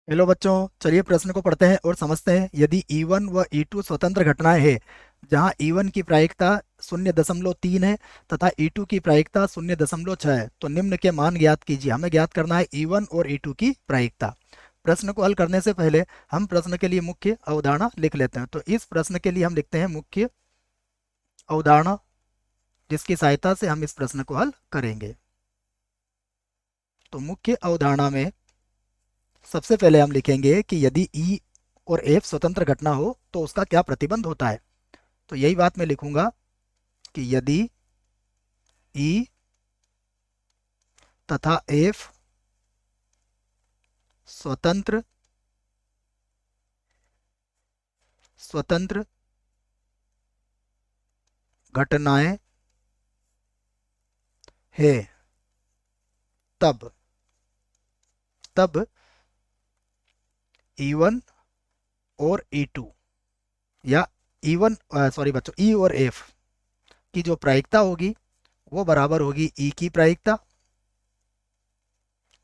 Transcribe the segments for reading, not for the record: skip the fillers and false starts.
Hello बच्चों, चलिए प्रश्न को पढ़ते हैं और समझते हैं। यदि E1 व E2 स्वतंत्र घटनाएं हैं जहां E1 की प्रायिकता 0.3 है तथा E2 की प्रायिकता 0.6 है, तो निम्न के मान ज्ञात कीजिए। हमें ज्ञात करना है E1 और E2 की प्रायिकता। प्रश्न को हल करने से पहले हम प्रश्न के लिए मुख्य अवधारणा लिख लेते हैं। तो इस प्रश्न के लिए हम लिखते हैं मुख्य अवधारणा, जिसकी सहायता से हम इस प्रश्न को हल करेंगे। तो मुख्य अवधारणा में सबसे पहले हम लिखेंगे कि यदि ई और एफ स्वतंत्र घटना हो तो उसका क्या प्रतिबंध होता है। तो यही बात मैं लिखूंगा कि यदि ई तथा एफ स्वतंत्र स्वतंत्र घटनाएं है, तब तब E1 और E2 या E1 सॉरी बच्चों, ई और एफ की जो प्रायिकता होगी वो बराबर होगी ई की प्रायिकता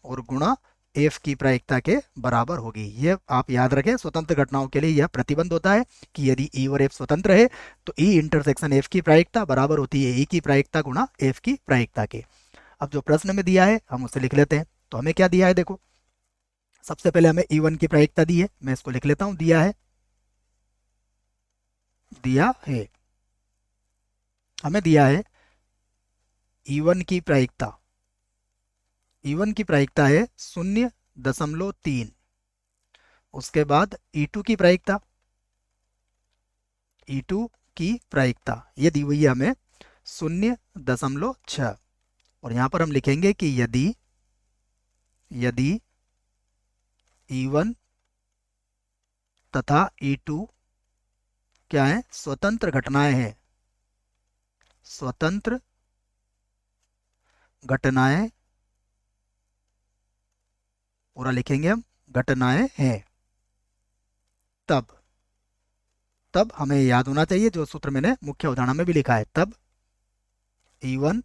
और गुणा एफ की प्रायिकता के बराबर होगी। ये आप याद रखें, स्वतंत्र घटनाओं के लिए यह प्रतिबंध होता है कि यदि ई और एफ स्वतंत्र है तो ई इंटरसेक्शन एफ की प्रायिकता बराबर होती है ई की प्रायिकता गुणा एफ की प्रायिकता के। अब जो प्रश्न में दिया है हम उसे लिख लेते हैं। तो हमें क्या दिया है, देखो। सबसे पहले हमें ई वन की प्रायिकता दी है, मैं इसको लिख लेता हूं। दिया है हमें दिया है ई वन की प्रायिकता। ई वन की प्रायिकता है 0.3। उसके बाद ई टू की प्रायिकता, E2 की प्रायिकता ये दी हुई है हमें 0.6। और यहां पर हम लिखेंगे कि यदि यदि E1 तथा E2 क्या है, स्वतंत्र घटनाएं हैं, स्वतंत्र घटनाएं, पूरा लिखेंगे हम, घटनाएं हैं, तब तब हमें याद होना चाहिए जो सूत्र मैंने मुख्य अवधारणा में भी लिखा है। तब E1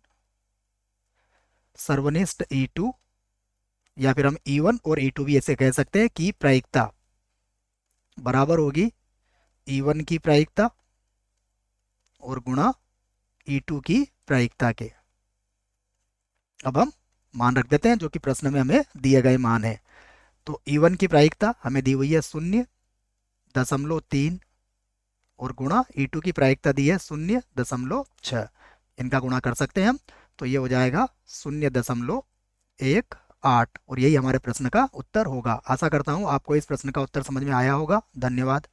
सर्वनिष्ठ E2, या फिर हम E1 और E2 भी ऐसे कह सकते हैं कि प्रायिकता बराबर होगी E1 की प्रायिकता और गुणा E2 की प्रायिकता के। अब हम मान रख देते हैं जो कि प्रश्न में हमें दिए गए मान है। तो E1 की प्रायिकता हमें दी हुई है 0.3 और गुणा E2 की प्रायिकता दी है 0.6। इनका गुणा कर सकते हैं हम, तो ये हो जाएगा 0.18 और यही हमारे प्रश्न का उत्तर होगा। आशा करता हूँ आपको इस प्रश्न का उत्तर समझ में आया होगा। धन्यवाद।